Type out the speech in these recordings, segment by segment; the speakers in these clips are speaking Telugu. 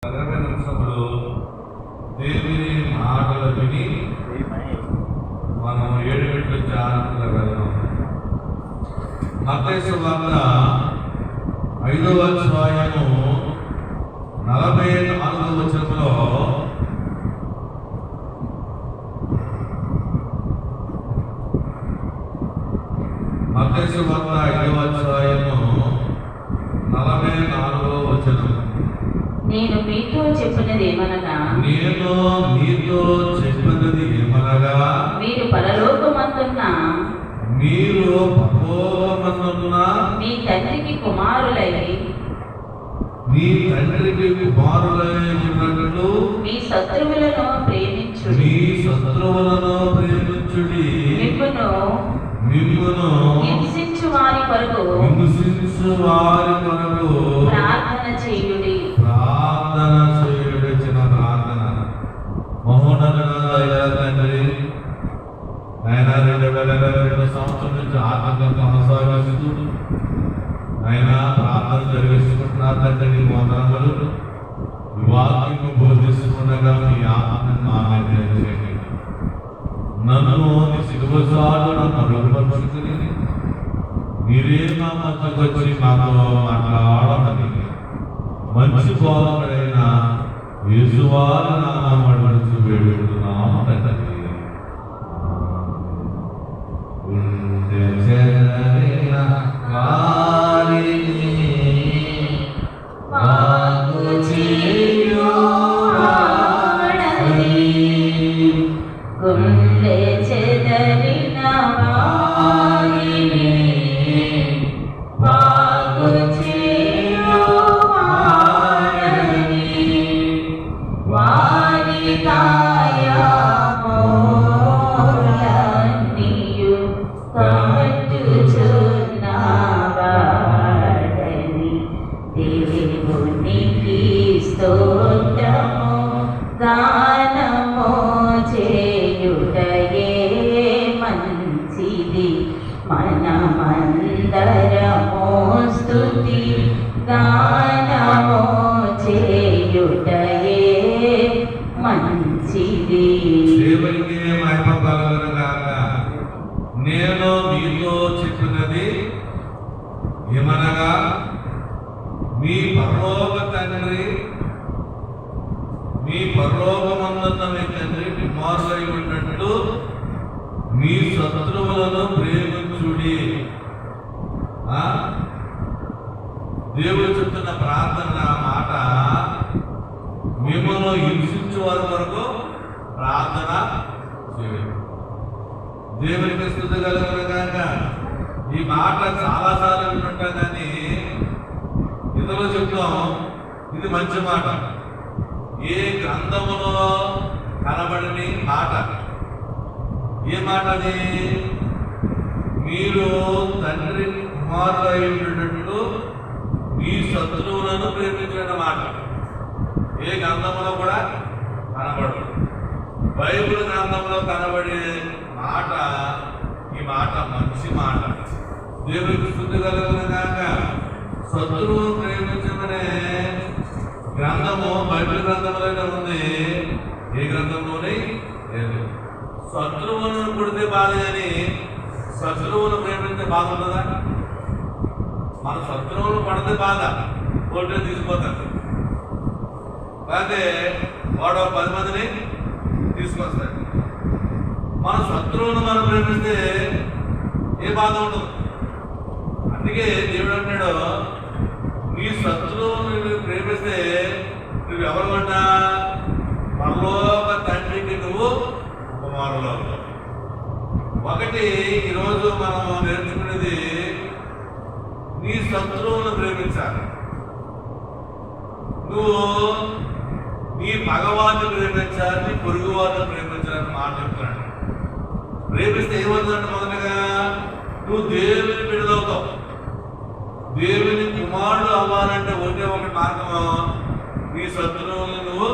20 నిమిషములు దేవుని మాటలు విని మనం 7 గంటల ధ్యానంలో వెళ్దాం. మత్తయి సువార్త 5వ అధ్యాయము 44వ వచనంలో మత్తయి సువార్త 5వ అధ్యాయము 44వ వచనం. నేను మీతో చెప్పినది ఏమనగా మీరు పరలోకమందున్న మీ తండ్రికి కుమారులై మీ శత్రువులను ప్రేమించుడి. మిమ్మును హింసించు వారి కొరకు ప్రార్థన చేయుడి. చిన్న ప్రార్థన. మహోన్నతుడైన తండ్రి, ఆయన 2022 సంవత్సరం నుంచి ఆత్మగా కొనసాగిస్తూ ఆయన ప్రార్థన జరిగిస్తున్నారు తండ్రి. నీ వందనములు. వాక్యము బోధిస్తుండగా మీ ఆత్మను ఆమె నన్ను నీ సిలువసాడు నన్ను అడుగుపరుచుకుని మీరే మా మధ్యకు వచ్చి మాతో మాట్లాడమని మంచి బోధకుడైన యేసువారి నామమున అడుగుచు వేడుకుంటున్నాము తండ్రి. గుండె చెదరిన వారిని బాగు చేయువాడని, గుండె చెదరిన వారిని బాగు చేయువాడని, వారి గాయములన్నీయు కట్టుచున్నవాడని. దేవునికి స్తోత్రము గానము చేయుటయే మంచిది. మనమందరము స్తుతి గానము చేయుటయే మంచిది. దేవునికి మహిమ కలుగును గాక. నేను మీతో చెప్పినది ఏమనగా మీ పరలోక తండ్రి, మీ పరలోకమందున్న మీ తండ్రి కుమారులై ఉన్నట్లు మీ శత్రువులను ప్రేమించుడి. దేవుడు చెప్తున్న ప్రార్థన మాట, మిమ్మల్ని హింసించే వారి వరకు ప్రార్థన చేయండి. దేవునికి స్తుతి కలుగును గాక. ఈ మాట చాలాసార్లు వింటుంటాం కానీ ఇందులో చెప్తాం, ఇది మంచి మాట. ఏ గ్రంథములో కనబడని మాట. ఏ మాట అది? మీరు తండ్రి కుమారులై ఉండేటట్లు మీ శత్రువులను ప్రేమించిన మాట ఏ గ్రంథంలో కూడా కనబడదు. బైబిల్ గ్రంథంలో కనబడే మాట ఈ మాట మంచి మాట. దేవునికి స్తుతి కలుగును గాక. శత్రువును ప్రేమించమనే గ్రంథము బైబిల్ గ్రంథంలోనే ఉంది. ఏ గ్రంథంలోనే లేదు. శత్రువులను పుడితే బాధ కానీ శత్రువును ప్రేమించే బాధ ఉన్నదా? మన శత్రువులు పడితే బాధ, కోర్టు తీసుకుపోతారు. అయితే వాడు 10 మందిని తీసుకొస్తాడు. మన శత్రువును మనం ప్రేమిస్తే ఏ బాధ ఉండదు. అందుకే దేవుడు అంటాడు, నీ శత్రువును ప్రేమిస్తే నువ్వు ఎవరు అన్నా పరలోక తండ్రికి నువ్వు కుమారులు. ఒకటి ఈరోజు మనం నేర్చుకునేది, నీ శత్రువును ప్రేమించాలి. నువ్వు నీ పగవాన్ని ప్రేమించాలి, నీ పొరుగువారిని ప్రేమించాలని మాట చెప్తున్నాడు. ప్రేమిస్తే ఏమవుతుందంటే, మొదటగా నువ్వు దేవుని బిడ్డలవుతావు. దేవుని కుమారుడు అవ్వాలంటే ఒకే ఒక మార్గము, నీ శత్రువులను నువ్వు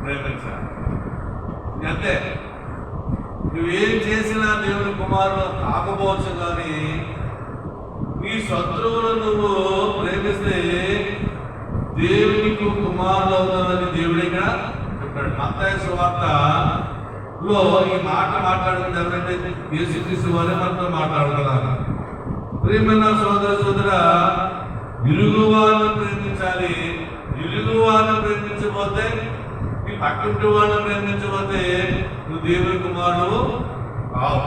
ప్రేమించాలి. అంతే. నువ్వేం చేసినా దేవుని కుమారుడు కాకపోవచ్చు, కానీ నీ శత్రువులను నువ్వు ప్రేమిస్తే దేవునికి కుమారులు అవుతానని ఉంటాడు. మత్తయి సువార్తలో ఈ మాట మాట్లాడుతుంది ఎవరంటే యేసుక్రీస్తు వారే మనతో మాట్లాడుతున్నారు. ప్రియమైన సోదర సోదరా, ఇరుగు వాళ్ళని ప్రేమించాలి. ఇరుగు వాళ్ళని ప్రేమించబోతే, నీ పక్కింటి వాళ్ళని ప్రేమించబోతే నువ్వు దేవుని కుమారుడు కావు.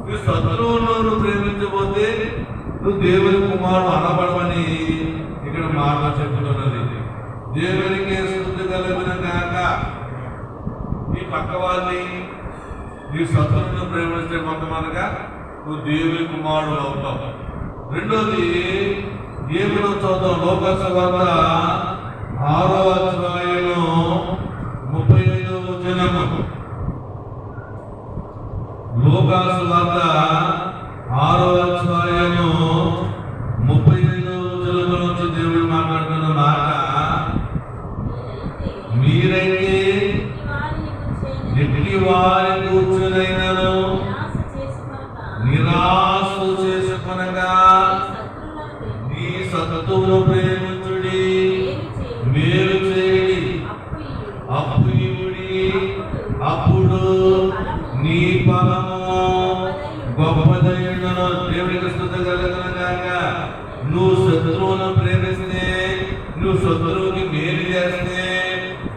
నువ్వు శత్రువులను ప్రేమించబోతే నువ్వు దేవుని కుమారుడు అనబడమని ఇక్కడ మాట చెప్తున్నది. దేవునికి స్తుతి కలుగును గాక. నీ పక్క వాళ్ళని, నీ శత్రువులను ప్రేమిస్తే మొట్టమొదటిగా నువ్వు దేవుని కుమారుడు అవుతావు. రెండోది ఏమిలో చదువు లోకాసు వార్త 6వ అధ్యాయము 35వ వచనము. లోకాసు వార్త 6వ అధ్యాయము 35వ వచనము నుంచి దేవుడు మాట్లాడుతున్న మాట, మీరైతే ఎట్టి వారి కూర్చునైనను నిరాశ చేసుకొనగా నీ శత్రువును ప్రేమించుడి, మేలు చేయుడి, అప్పు ఇవ్వుడి, అప్పుడు నీ ఫలము గొప్పదైనను. దేవునికి స్తుతి కలుగును గాక. నువ్వు శత్రువును ప్రేమిస్తే, నువ్వు శత్రువుకి మేలు చేస్తే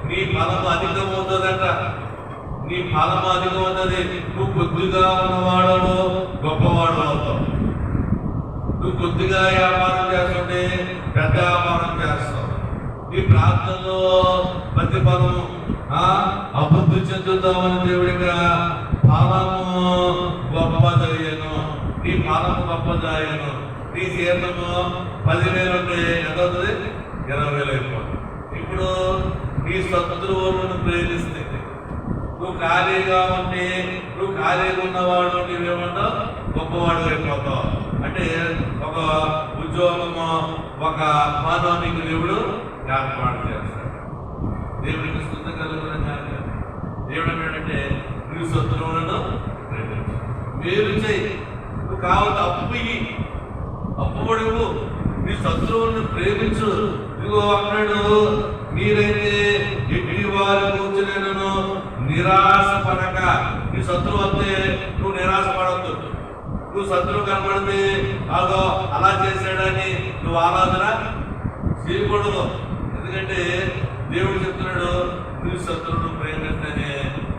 నీ ఫలము అధికమవుతుందట. నీ ఫలము అధికమవుతుంది. నువ్వు కొద్దిగా ఉన్నవాడు గొప్పవాడు అవుతావు. నువ్వు కొద్దిగా వ్యాపారం చేస్తుంటే పెద్ద వ్యాపారం చేస్తావు. నీ ప్రాంతంలో ప్రతిఫలం అభివృద్ధి చెందుతామని దేవుడిగా ఫలము గొప్పదయ్యను. నీ ఫలము గొప్పదయ్యను. నీ జీతము 10,000 ఉంటే ఎంత అవుతుంది? 20,000 అయిపోతుంది. ఇప్పుడు నీ శత్రువులను ప్రేమిస్తే, నువ్వు ఖాళీగా ఉంటే, నువ్వు ఖాళీగా ఉన్నవాడు నువ్వేమంటావు? గొప్పవాడు అయిపోతావు. అంటే ఒక ఉద్యోగము, ఒక పదవికి దేవుడు ఏర్పాటు చేస్తాడు. దేవుడికి స్తుతి కలుగును గాక. దేవుడు అన్నాడంటే నువ్వు శత్రువులను ప్రేమించు, మేలు చేయి. నువ్వు కావద్దు అప్పు ఇయ్యి, అప్పు పొడుగు, నీ శత్రువులను ప్రేమించు. ఇదిగో అన్నాడు, మీరైతే ఎట్టి వారి కూర్చునేను నిరాశ పడక. నీ శత్రువు వస్తే నువ్వు నిరాశ పడద్దు. నువ్వు శత్రువు కనబడితే అదో అలా చేశాడని నువ్వు ఆలోచన చేయకూడదు. ఎందుకంటే దేవుడు చెప్తున్నాడు, నువ్వు శత్రువును ప్రేమిస్తేనే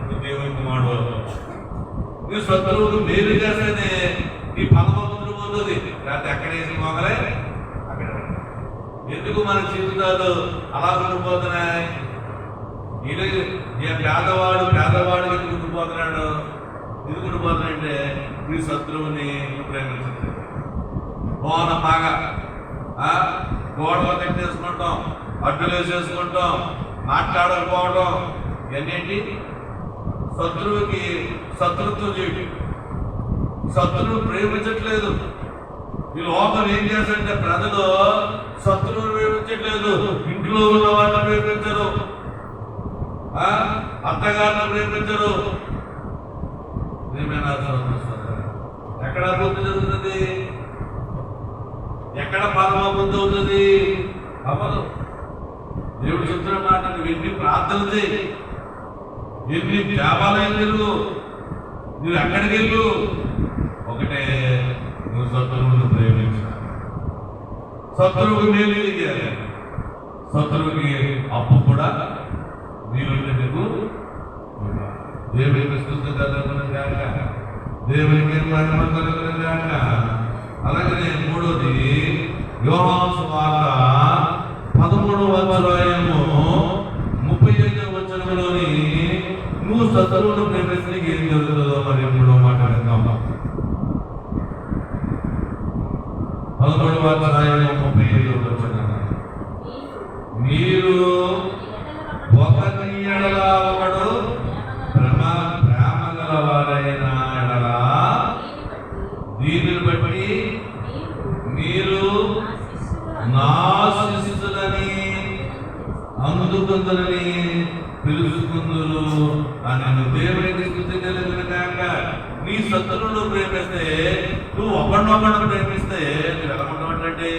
నువ్వు దేవుని కుమారుడు అవుతావు. నువ్వు శత్రువుకు మేలు చేస్తేనే నీ ఫలమంతుడు పోతుంది. లేకపోతే ఎక్కడేసి మొగలే అక్కడ. ఎందుకు మన జీవితాలు అలా ఉండిపోతున్నాయి? పేదవాడు ఎందుకు ఉండిపోతున్నాడు? ఎందుకు ఉండిపోతున్నాడంటే నీ శత్రువుని ప్రేమించండి. బాగున్న బాగా గోడలు కట్టేసుకుంటాం, అడ్డులు వేసేసుకుంటాం, మాట్లాడకపోవడం, ఇవన్నీ శత్రువుకి శత్రుత్వం చేయడం. శత్రువు ప్రేమించట్లేదు. ఈ లోకం ఏం చేస్తారంటే ప్రజలు శత్రువుని ప్రేమించట్లేదు. ఇంట్లో ఉన్న వాళ్ళని ప్రేమించరు, అత్తగారిని ప్రేమించరు. ఎక్కడ అభివృద్ధి జరుగుతుంది? ఎక్కడ పరమాభివృద్ధి అవుతుంది? అవ్వదు. దేవుడు చెప్తున్న మాట, నువ్వు ఎన్ని ప్రార్థనలు చేయి, ఎన్ని దేవాలయం తిరుగు, నువ్వు ఎక్కడికి వెళ్ళు, ఒకటే నువ్వు శత్రువును ప్రేమించాలి. శత్రువుకి మేలు చేయాలి. శత్రువుకి అప్పు కూడా నీళ్ళు నీకు దేవునికి స్తుతి కలుగును గాక. దేవునికి మహిమ కలుగును గాక. అలాగే మూడోది యోహాను సువార్త 13వ అధ్యాయము 35వ వచనంలోని నువ్వు శత్రువును ప్రేమిస్తే ఏం జరుగుతుందో మరి మూడో మాట విందాం. 13వ అధ్యాయము 35వ వచనం, మీరు ఒకరి ఎడల ఒకడు ప్రేమ గల వారైన ఎడల దీనిని బట్టి మీరు నా శిష్యులని అందుకుందని పిలుచుకుందురు అని దేవునికి స్తుతి కలుగును గాక. నీ శత్రువును ప్రేమిస్తే, నువ్వు ఒకరినొకరిని ప్రేమిస్తే నువ్వు ఎలా ఉంటావంటే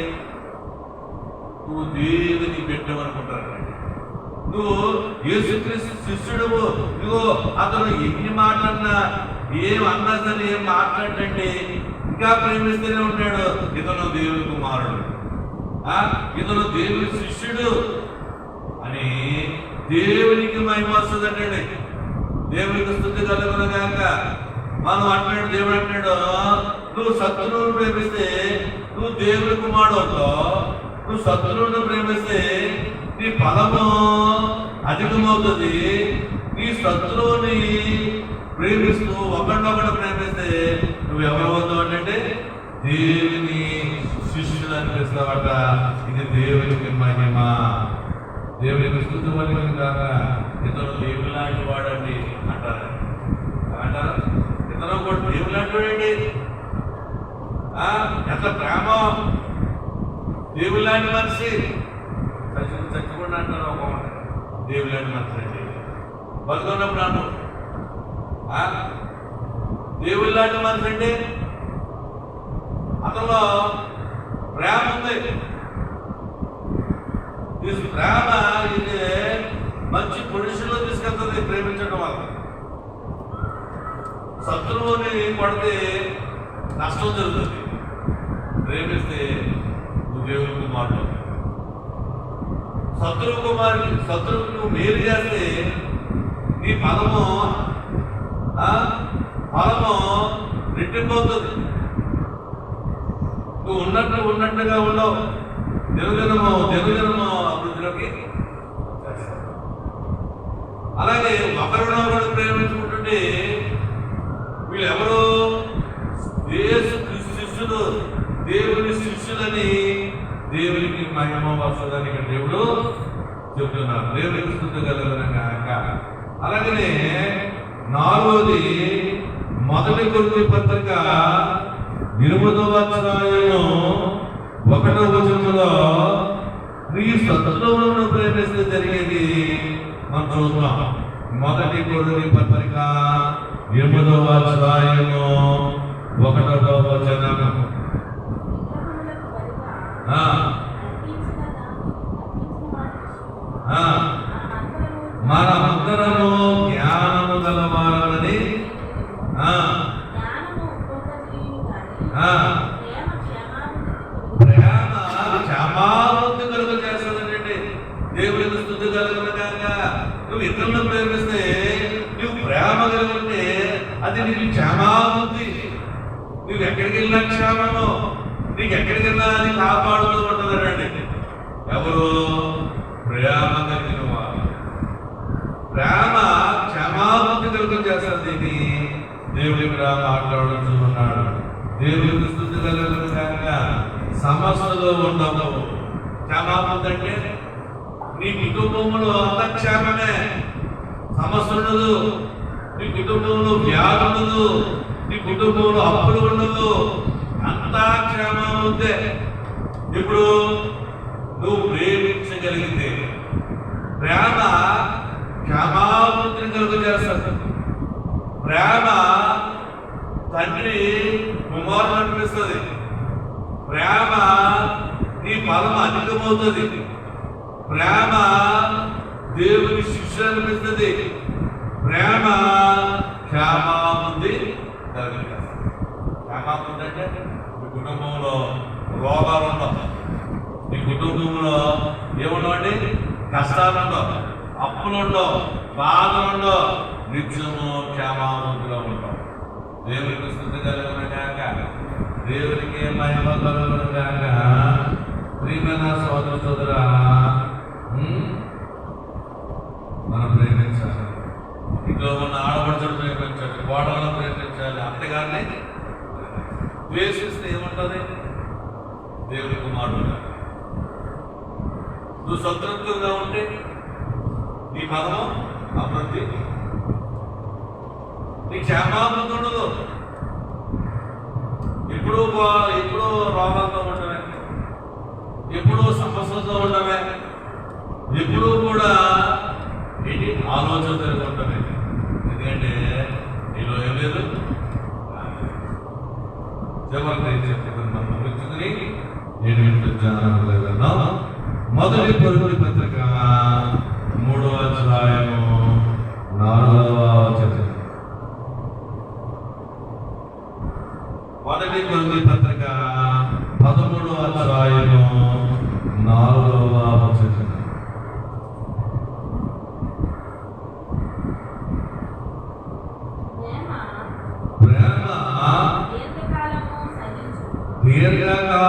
నువ్వు దేవుని పెట్టావనుకుంటారండి. నువ్వు యేసుక్రీస్తు శిష్యుడువు, నువ్వు అతను ఎన్ని మాటలన్నా ఏమన్నా సరే ఏం మాట్లాడండి ఇంకా ప్రేమిస్తూనే ఉంటాడు. ఇతను దేవుని కుమారుడు, ఇతను దేవుని శిష్యుడు అని దేవునికి మహిమ వస్తుందండి. దేవునికి స్తుతి కలుగునగాక. మనం అంటున్నాడు, దేవుడు అంటున్నాడు, నువ్వు శత్రువును ప్రేమిస్తే నువ్వు దేవుని కుమారుడు అవుతావు. నువ్వు శత్రువును ప్రేమిస్తే నీ ఫలము అధికమవుతుంది. నీ శత్రువుని ప్రేమిస్తూ ఒకరినొకడు ప్రేమిస్తే నువ్వు ఎవరు అవుతావు అంటే దేవుని శిష్యుడు అనిపిస్తావట. ఇది దేవునికి మహిమ. దేవునికి స్తుతి మహిమ కాక. ఇతను దేవుని లాంటి వాడండి అంటారు. ఇతను కూడా దేవుని లాంటి వాడండి. ఎంత ప్రేమ, దేవుని లాంటి మనిషి. చచ్చిపోండి అంటారు ఒక దేవుని లాంటి మనిషి అండి. బతుకున్నప్పుడు అన్నాడు దేవుని లాంటి మనిషి అంటే అతను ప్రేమ ఉంది. ఈ ప్రేమ ఇది మంచి పొజిషన్లో తీసుకెళ్తుంది ప్రేమించడం వల్ల. శత్రువుని కొడితే నష్టం జరుగుతుంది, ప్రేమిస్తే నువ్వు దేవుని కుమారుడు. శత్రువుకు నువ్వు మేలు చేస్తే నీ ఫలము రెట్టింపవుతుంది. నువ్వు ఉన్నట్టుగా ఉండవు. దినదినము అభివృద్ధిలోకి. అలాగే ఒకరినొకరు ప్రేమించుకుంటుంటే వీళ్ళెవరు శిష్యులు, దేవుని శిష్యులని దేవునికి మహిమ వస్తుందని దేవుడు చెప్తున్నారు. దేవునికి స్తుతి కలుగునగాక. అలాగనే 4వది మొదటి కొరింథీ పత్రిక 8వ అధ్యాయము 1వ వచనములో నీ శత్రువులను ప్రేమిస్తే జరిగేది మనం చూస్తున్నాం. మొదటి కొరింథీ పత్రిక 8వ అధ్యాయము 1వ వచనము. మనమందరము జ్ఞానము గలవారని ప్రేమ క్షమాబుద్ధి కలుగు చేస్తుందండి. దేవుడికి స్తుతి కలుగునగాక. నువ్వు ఇతరులను ప్రేమిస్తే నువ్వు ప్రేమ కలుగుంటే అది నీకు క్షమాబుద్ధి. నువ్వు ఎక్కడికి వెళ్ళినా క్షేమము, నీకు ఎక్కడికి వెళ్ళినా అది కాపాడుతూ ఉంటుందండి. ఎవరు? ప్రేమ కలిగిన వారు. ప్రేమ క్షమాబుద్ధి కలుగు చేస్తుంది. దేవుడి మాట్లాడుతున్నాడు. దేవుడికి స్తుతి కలుగునగాక. సమస్యలో ఉండవు. క్షమాబుద్ధి అంటే నీ కుటుంబంలో అంత క్షేమమే, సమస్య ఉండదు. నీ కుటుంబంలో వ్యాధి ఉండదు, నీ కుటుంబంలో అప్పులు ఉండదు, అంతా క్షేమం ఉందే. ఇప్పుడు నువ్వు ప్రేమించగలిగితే ప్రేమ క్షమాబుద్ధిని కలుగు చేస్తుంది. ప్రేమ తండ్రి కుమారుడు అనిపిస్తుంది. ప్రేమ నీ ఫలం అధికమవుతుంది. ప్రేమ దేవుని శిష్యులు అనిపిస్తుంది. ప్రేమ క్షేమాబుద్ధి కలిగి. క్షేమాబుద్ధి అంటే మీ కుటుంబంలో రోగాలు ఉండవు, మీ కుటుంబంలో ఏముండవండి, కష్టాలు ఉండవు, అప్పులు ఉండవు, బాధలు ఉండవు, నిత్యము క్షేమాబుద్ధిలో ఉంటాం. దేవునికి స్తుతి కలుగునగాక. దేవునికి మహిమ కలుగునగాక. ప్రియమైన సోదర సోదరా, మనం ప్రేమించాలి. ఇంట్లో ఉన్న ఆడపడుచుడు ప్రేమించాలి, కోడలను ప్రేమించాలి, అత్తగారిని ద్వేషిస్తే ఏముంటుంది? దేవుని కుమారుడు. నువ్వు సంతృప్తిగా ఉంటే నీ పదము అభివృద్ధి, నీ క్షేమాభివృద్ధి ఉండదు. ఎప్పుడూ రోగాలతో ఉండవే, ఎప్పుడూ సమస్యలతో ఉండవే, ఎప్పుడూ కూడా ఏంటి ఆలోచన జరుగుతుంటమే. ఎందుకంటే నీలో ఏం లేదు. చెప్తుంది నేను వినిపించాను. మొదటి కొరింథీ పత్రిక 3వ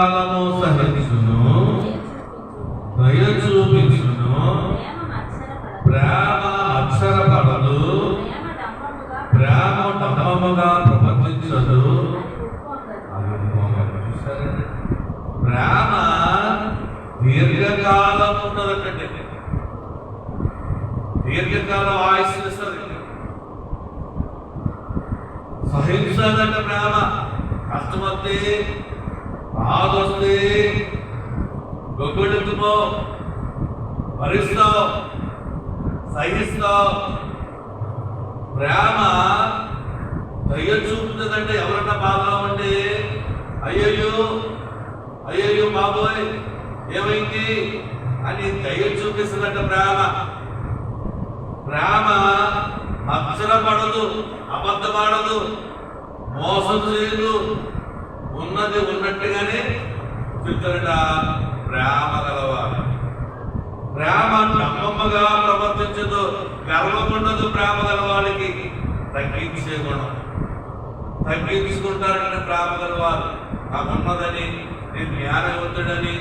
దీర్ఘకాలము సహించును, దయ చూపించును, ప్రేమ అక్షరపడదు, ప్రేమ డంబముగా ప్రవర్తించదు. చూసారండి, ప్రేమ దీర్ఘకాలం ఉన్నదంటే దీర్ఘకాలం ఆయుష్ ఇస్తుంది. సహించాలంటే ప్రేమ. కష్టం వస్తే, బాధ వస్తే గొగ్గుడుతుమో భరిస్తావు, సహిస్తావు. ప్రేమ దయ చూపుతుందంటే ఎవరన్నా బాధలో ఉంటే అయ్యయ్యో అయ్యయ్యో బాబోయ్ ఏమైంది అని దయ చూపిస్తుందంట ప్రేమ. ప్రేమ అక్షరపడదు, అబద్ధపడదు, మోసం చేయదు, ఉన్నది ఉన్నట్టుగానే చెప్తారట. ప్రేమ గలవారు. ప్రేమ నమ్మమ్మగా ప్రవర్తించదు, గర్వం ఉండదు. ప్రేమ గలవాడికి తగ్గించే గుణం, తగ్గించుకుంటారంటే ప్రేమ గలవారు. నాకున్నదని, నేను జ్ఞానవంతుడని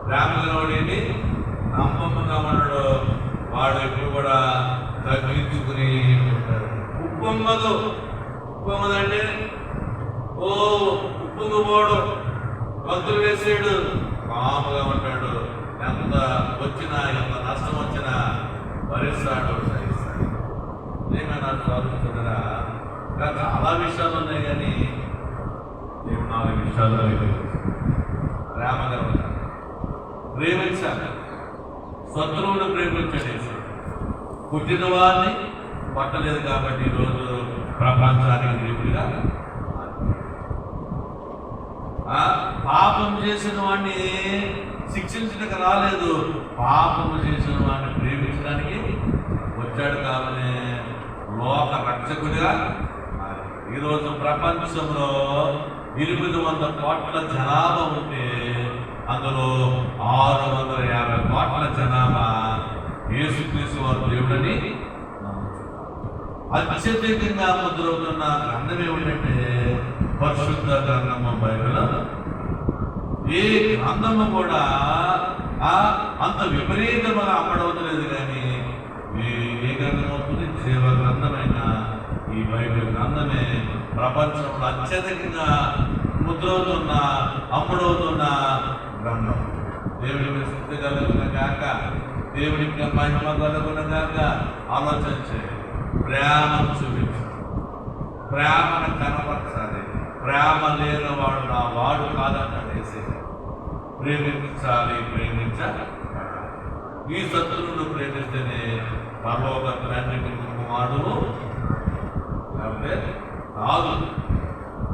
ప్రేమ గలవాడిని నమ్మమ్మగా ఉండడు. వాడు ఎప్పుడు కూడా తగ్గించుకుని ఉంటాడు. ఉప్పొమ్మదు. ఉప్పొమ్మదంటే ఓ ఉప్పుకు పోడు, గంతులు వేసాడు, కాముగా ఉంటాడు. ఎంత వచ్చినా, ఎంత నష్టం వచ్చినా భరిస్తాడు, సహిస్తాడు. ఏమైనా ఆలోచించరా? ఇంకా చాలా విషయాలు ఉన్నాయి, కానీ నేను 4 విషయాలు ప్రేమగా ఉంటాను. ప్రేమించాలి. శత్రువును ప్రేమించలేదు. పుట్టిన వారిని పట్టలేదు కాబట్టి ఈరోజు ప్రపంచానికి దేవుడిగా. పాపం చేసిన వాడిని శిక్షించడానికి రాలేదు, పాపము చేసిన వాడిని ప్రేమించడానికి వచ్చాడు. కాబట్టి లోక రక్షకుడిగా. ఈరోజు ప్రపంచంలో 800 కోట్ల జనాభా ఉంటే అందులో 650 కోట్ల జనాభా యేసుక్రీస్తు వారు దేవుడని అత్యధికంగా ముద్రవుతున్న గ్రంథం ఏమిటంటే పరిశుద్ధ గ్రంథము బైబిల్. ఏ గ్రంథము కూడా అంత విపరీతముగా అమ్మడవుతలేదు, కానీ ఏ గ్రంథం అవుతుంది? జీవ గ్రంథమైన ఈ బైబిల్ గ్రంథమే ప్రపంచంలో అత్యధికంగా ముద్రవుతున్న, అమ్ముడవుతున్న గ్రంథం. దేవుడికి స్థితి కలుగున గాక, దేవుడికి మహిమ కలుగున గాక. ఆలోచించే ప్రేమను చూపించు, ప్రేమను కనపరచాలి. ప్రేమ లేని వాడు నా వాడు కాదంటే ప్రేమించాలి, ప్రేమించాలి. ఈ శత్రువును ప్రేమిస్తేనే పరలోక తండ్రికి కుమారుడు అంటే కాదు.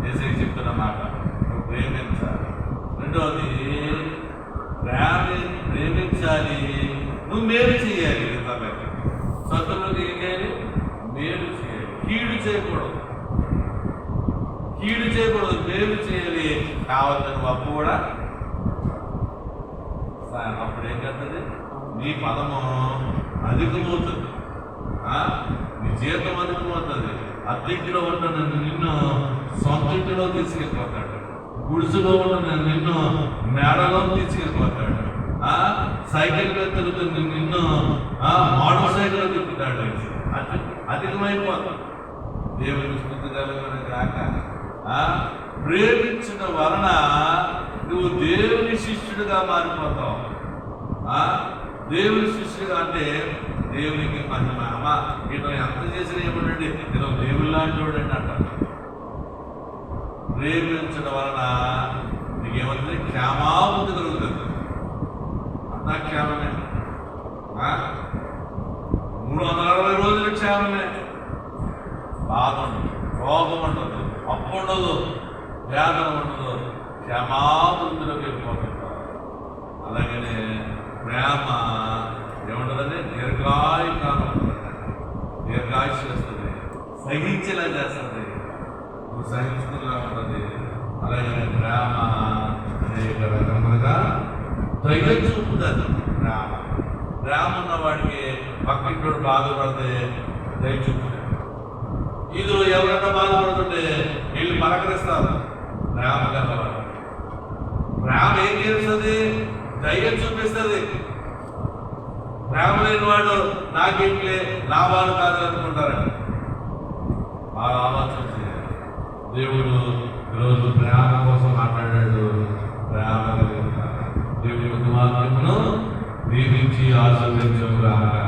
ఏసై చెప్తున్న మాట నువ్వు ప్రేమించాలి. రెండవది ప్రేమించాలి, నువ్వు మేలు చేయాలి. శత్రువులకు ఏం చేయాలి? మేలు చేయాలి. కీడు చేయకూడదు, కీడు చేయకూడదు, మేలు చేయాలి. కావాలని అప్పు కూడా. అప్పుడు ఏం చేస్తుంది? నీ పదము అధికమవుతుంది, నీ జీతం అధికమవుతుంది. అద్దెంటిలో ఉన్న నిన్ను సొంత ఇంటిలో తీసుకెళ్ళిపోతాడు, గుడిసెలో ఉన్న నిన్ను మేడలో తీసుకెళ్ళిపోతాడు, సైకిల్ మీద తిరుగుతుంది నిన్ను మోటార్ సైకిల్ తిప్పుతాడు. అధికమైపోతాడు. దేవుని స్థుతి కలుగున గాక. ప్రేమించడం వలన నువ్వు దేవుని శిష్యుడిగా మారిపోతావు. దేవుని శిష్యుడిగా అంటే దేవునికి మహిమ. అమ్మ ఇతను ఎంత చేసినా ఏమండి, నేను దేవుని లాంటి వాడండి అంటారు. ప్రేమించడం వలన నీకేమవుతుంది? క్షేమాభివృద్ధి కలుగుతుంది. అంతా క్షేమమే. 360 రోజులు క్షేమమే. బాధ ఉండదు, రోగం ఉండదు, అప్పు ఉండదు, వేదన ఉండదు, క్షేమాభివృద్ధిలోకి వెళ్ళిపోతుంటారు. అలాగనే ప్రేమ ఏముంటుందంటే దీర్ఘాయుకాలం ఉంటుందండి. దీర్ఘాయుష్ చేస్తుంది, సహించేలా చేస్తుంది, నువ్వు సహించుకునేలా ఉంటుంది. అలాగే ప్రేమ అనేక రకములుగా దయ చూపుతుంది. ప్రేమ ఉన్న వాడికి పక్కింటోడు బాధపడితే దయ చూపుతుంది. ఇది ఎవరైనా బాధపడుతుంటే వీళ్ళు పలకరిస్తారు. ప్రేమ గలవాడు, ప్రేమ ఏం చేస్తుంది? దయ చూపిస్తుంది. ప్రేమ లేని వాడు నాకేంట్లే లాభాలు కాదు అనుకుంటారండి. బాగా ఆలోచన చేయాలి. దేవుడు ఈరోజు ప్రేమ కోసం మాట్లాడాడు. ప్రేమ కలిగి ఉండాలి. దేవుని వాక్యమును దీవించి ఆశీర్వదించుగాక.